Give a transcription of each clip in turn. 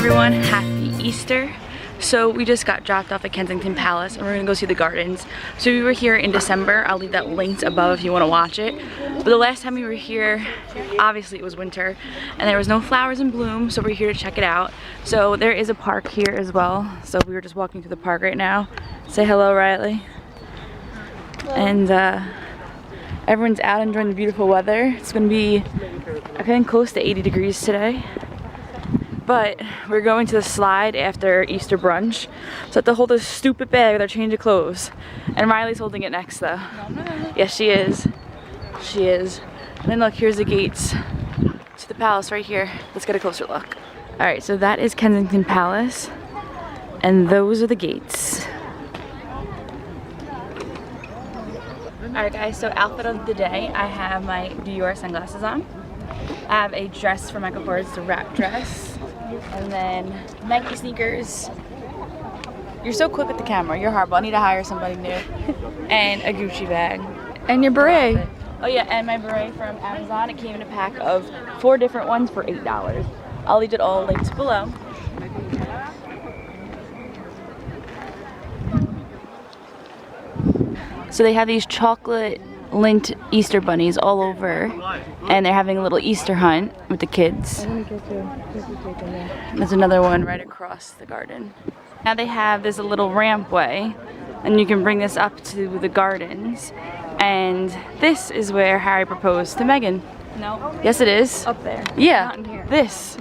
everyone, happy Easter. So we just got dropped off at Kensington Palace and we're gonna go see the gardens. So we were here in December. I'll leave that linked above if you want to watch it. But the last time we were here, obviously it was winter and there was no flowers in bloom, so we're here to check it out. So there is a park here as well. So we were just walking through the park right now. Say hello, Riley. Hello. And everyone's out enjoying the beautiful weather. It's gonna be, I think, close to 80 degrees today. But we're going to the slide after Easter brunch. So I have to hold this stupid bag with our change of clothes. And Riley's holding it next though. No. Yes, she is. She is. And then look, here's the gates to the palace right here. Let's get a closer look. Alright, so that is Kensington Palace. And those are the gates. Alright guys, so outfit of the day. I have my Dior sunglasses on. I have a dress from Michael Kors, the wrap dress. And then Nike sneakers. You're so quick with the camera. You're horrible. I need to hire somebody new. And a Gucci bag. And your beret. Oh yeah, and my beret from Amazon. It came in a pack of 4 different ones for $8. I'll leave it all linked below. So they have these chocolate lint Easter bunnies all over, and they're having a little Easter hunt with the kids. There's another one right across the garden. Now they have this little rampway, and you can bring this up to the gardens, and this is where Harry proposed to Meghan. No. Yes, it is. Up there. Yeah. Not in here. This.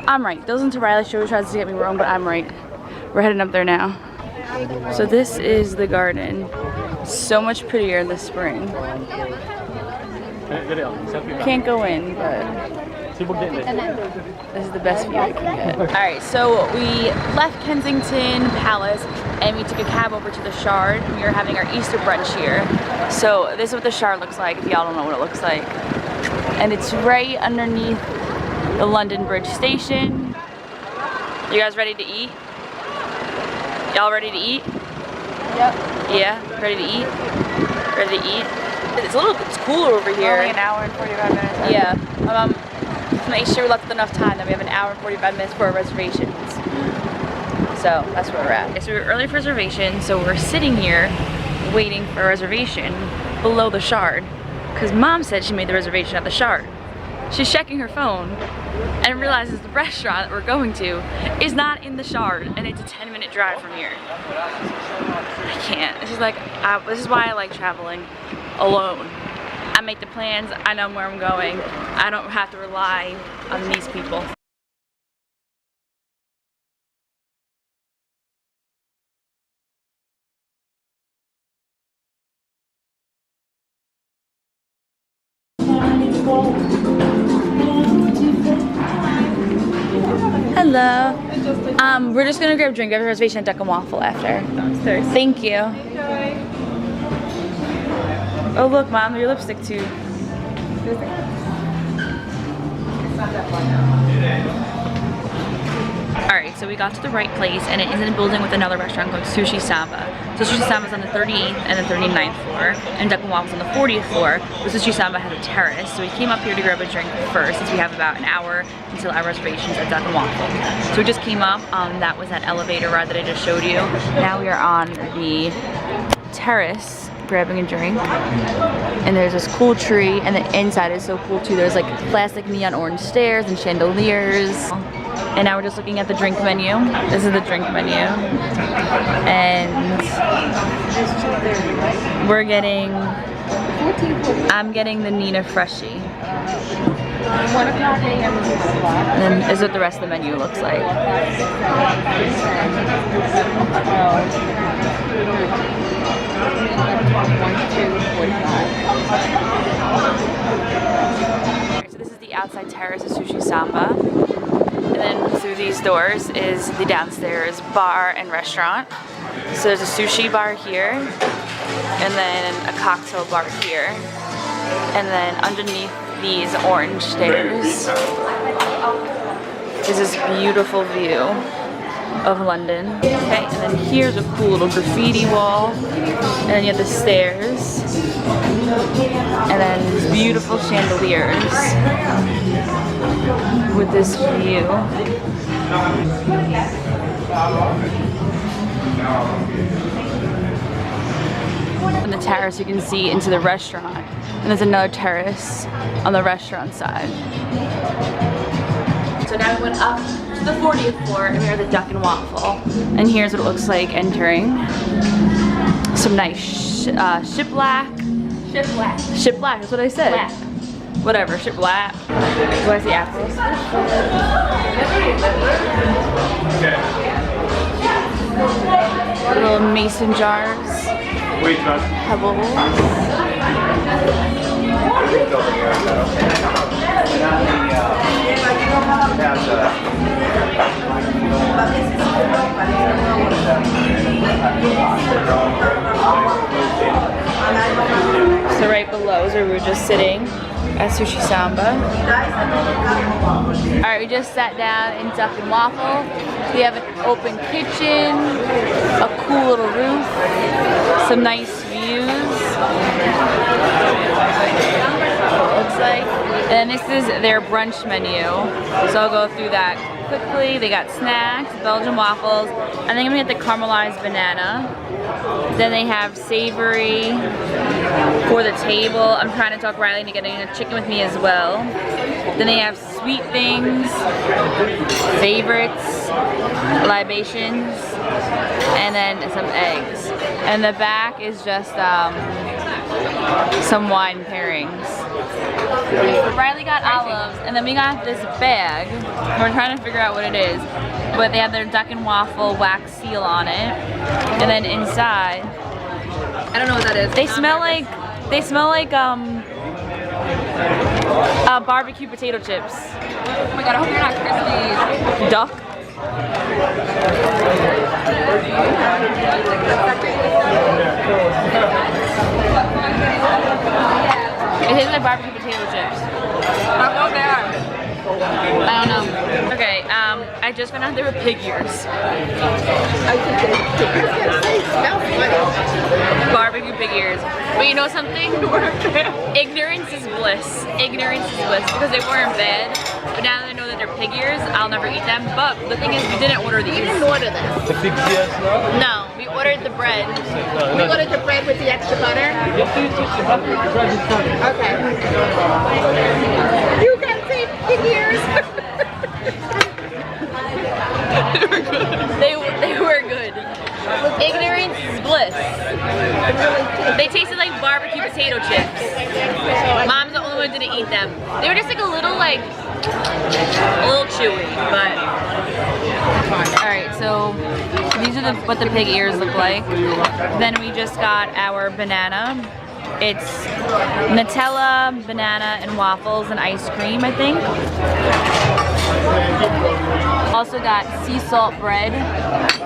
I'm right. Those into Riley show tries to get me wrong, but I'm right. We're heading up there now. So this is the garden. So much prettier in the spring. Can't go in, but this is the best view I can get. Alright, so we left Kensington Palace and we took a cab over to the Shard. We are having our Easter brunch here. So this is what the Shard looks like, if y'all don't know what it looks like. And it's right underneath the London Bridge station. You guys ready to eat? Y'all ready to eat? Yep. Yeah? Ready to eat? Ready to eat? It's cooler over here. Only an hour and 45 minutes. Right? Yeah. Make sure we left enough time that we have an hour and 45 minutes for our reservations. So that's where we're at. So we're early for reservation, so we're sitting here waiting for a reservation below the Shard. Because Mom said she made the reservation at the Shard. She's checking her phone and realizes the restaurant that we're going to is not in the Shard, and it's a 10-minute drive from here. I can't. This is like, this is why I like traveling alone. I make the plans, I know where I'm going. I don't have to rely on these people. Hello. We're just gonna grab a drink. We have a reservation at Duck and Waffle after. Downstairs. Thank you. Oh look, Mom, your lipstick too. It's not that far now. Alright, so we got to the right place, and it is in a building with another restaurant called Sushi Samba. So Sushi Samba is on the 38th and the 39th floor, and Duck and Waffle is on the 40th floor. But Sushi Samba has a terrace, so we came up here to grab a drink first, since we have about an hour until our reservations at Duck and Waffle. So we just came up, that was that elevator ride that I just showed you. Now we are on the terrace, grabbing a drink, and there's this cool tree, and the inside is so cool too. There's like plastic neon orange stairs and chandeliers. And now we're just looking at the drink menu. This is the drink menu. And we're getting, I'm getting the Nina Freshie. And then this is what the rest of the menu looks like. So this is the outside terrace of Sushi Samba. And then through these doors is the downstairs bar and restaurant. So there's a sushi bar here, and then a cocktail bar here, and then underneath these orange stairs is this beautiful view of London. Okay, and then here's a cool little graffiti wall, and then you have the stairs, and then these beautiful chandeliers with this view. On the terrace you can see into the restaurant, and there's another terrace on the restaurant side. So now we went up to the 40th floor and we're at the Duck and Waffle, and here's what it looks like entering. Some nice shiplap, that's what I said. Black. Whatever, shiplap. What is the apples? Little mason jars. Pebbles. So right below is where we were just sitting at Sushi Samba. Alright, we just sat down in Duck and Waffle. We have an open kitchen, a cool little roof, some nice views. Looks like. And this is their brunch menu. So I'll go through that quickly. They got snacks, Belgian waffles, and then I'm gonna get the caramelized banana. Then they have savory for the table. I'm trying to talk Riley into getting a chicken with me as well. Then they have sweet things, favorites, libations, and then some eggs. And the back is just some wine pairings. Riley got olives, and then we got this bag. We're trying to figure out what it is, but they have their Duck and Waffle wax seal on it, and then inside, I don't know what that is. They smell like barbecue potato chips. Oh my god, I hope you're not crispy. Duck. It tastes like barbecue potato chips. I don't know what they are. I don't know. Okay, I just found out they were pig ears. Barbecue pig ears. But you know something? Ignorance is bliss. Ignorance is bliss because they weren't bad. But now that I know that they're pig ears, I'll never eat them. But the thing is, we didn't order these. We didn't order them. The pig ears? No, we ordered the bread. We ordered the bread with the extra butter? Okay. You can see pig ears. They were good. Ignorance is bliss. They tasted like barbecue potato chips. Mom's the only one who didn't eat them. They were just like a little chewy, but. Alright, so these are what the pig ears look like. Then we just got our banana. It's Nutella, banana, and waffles and ice cream, I think. Also got sea salt bread,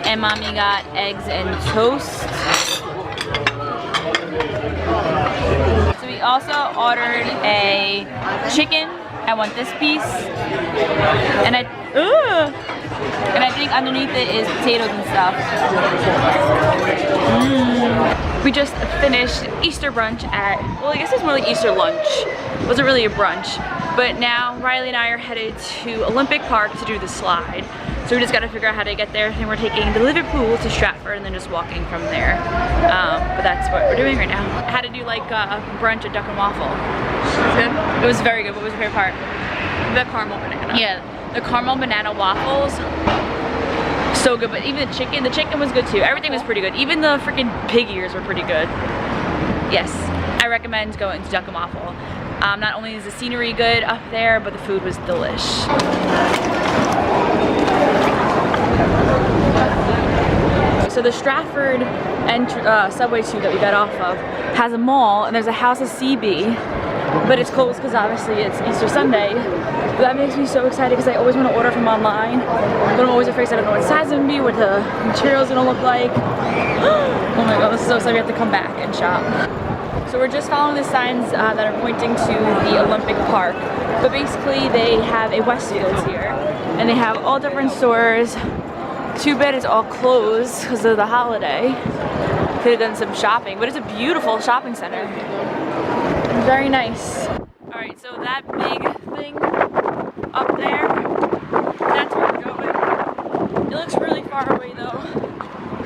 and mommy got eggs and toast. So we also ordered a chicken. I want this piece, and I think underneath it is potatoes and stuff. We just finished Easter brunch at, well, I guess it's more like Easter lunch. It wasn't really a brunch. But now Riley and I are headed to Olympic Park to do the slide. So we just got to figure out how to get there. And we're taking the Liverpool to Stratford and then just walking from there. But that's what we're doing right now. I had to do like brunch at Duck and Waffle. It was good? It was very good. What was your favorite part? The caramel banana. Yeah, the caramel banana waffles. So good, but even the chicken was good too. Everything was pretty good. Even the freaking pig ears were pretty good. Yes, I recommend going to Duck and Waffle. Not only is the scenery good up there, but the food was delish. So the Stratford subway tube that we got off of has a mall, and there's a House of CB, but it's closed because obviously it's Easter Sunday. But that makes me so excited because I always want to order from online, but I'm always afraid I don't know what size it's gonna be, what the material's gonna look like. Oh my god, this is so exciting. We have to come back and shop. So we're just following the signs that are pointing to the Olympic Park. But basically they have a Westfields here, and they have all different stores. Too bad it's all closed because of the holiday. Could have done some shopping, but it's a beautiful shopping center. Very nice. Alright, so that big thing up there far away though,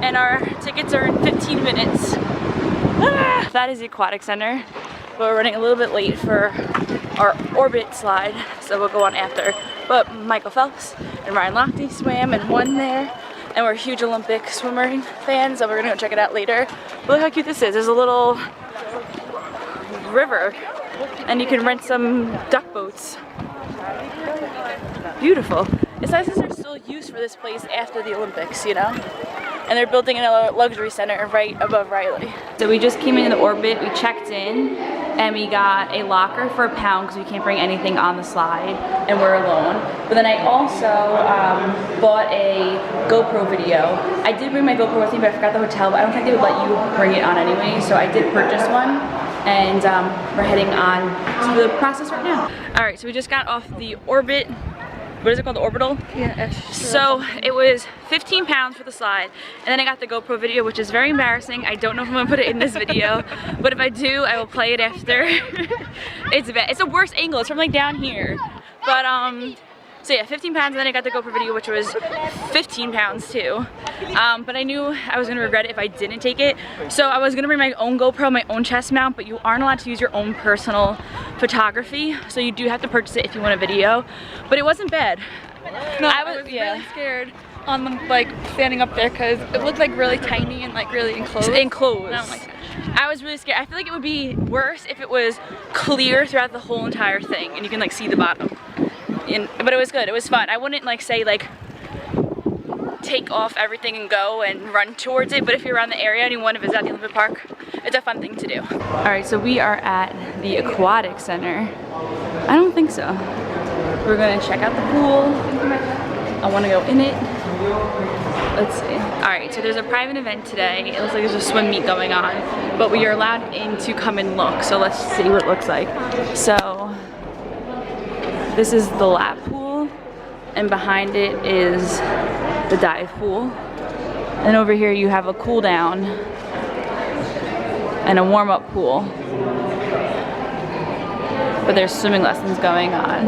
and our tickets are in 15 minutes. Ah! That is the aquatic center, but we're running a little bit late for our Orbit slide, so we'll go on after. But Michael Phelps and Ryan Lochte swam and won there, and we're huge Olympic swimming fans, so we're gonna go check it out later. But look how cute this is. There's a little river, and you can rent some duck boats. Beautiful. It's nice that there's still use for this place after the Olympics, you know? And they're building a luxury center right above Riley. So we just came into the Orbit, we checked in, and we got a locker for £1 because we can't bring anything on the slide, and we're alone. But then I also bought a GoPro video. I did bring my GoPro with me, but I forgot the hotel, but I don't think they would let you bring it on anyway, so I did purchase one. And we're heading on to the process right now. All right, so we just got off the Orbit. What is it called, the Orbital? Yeah. So it was £15 for the slide, and then I got the GoPro video, which is very embarrassing. I don't know if I'm gonna put it in this video, but if I do, I will play it after. It's bad. It's the worst angle. It's from like down here. But so yeah, £15, and then I got the GoPro video, which was £15 too. But I knew I was gonna regret it if I didn't take it. So I was gonna bring my own GoPro, my own chest mount, but you aren't allowed to use your own personal photography. So you do have to purchase it if you want a video. But it wasn't bad. No, I was really scared on them, like standing up there, because it looked like really tiny and like really enclosed. Enclosed. Oh my gosh. I was really scared. I feel like it would be worse if it was clear throughout the whole entire thing and you can like see the bottom. But it was good, it was fun. I wouldn't like say like take off everything and go and run towards it, but if you're around the area and you want to visit the Olympic Park, it's a fun thing to do. Alright, so we are at the aquatic center. I don't think so. We're gonna check out the pool. I wanna go in it. Let's see. Alright, so there's a private event today. It looks like there's a swim meet going on, but we are allowed in to come and look, so let's see what it looks like. So this is the lap pool, and behind it is the dive pool. And over here you have a cool down and a warm-up pool. But there's swimming lessons going on.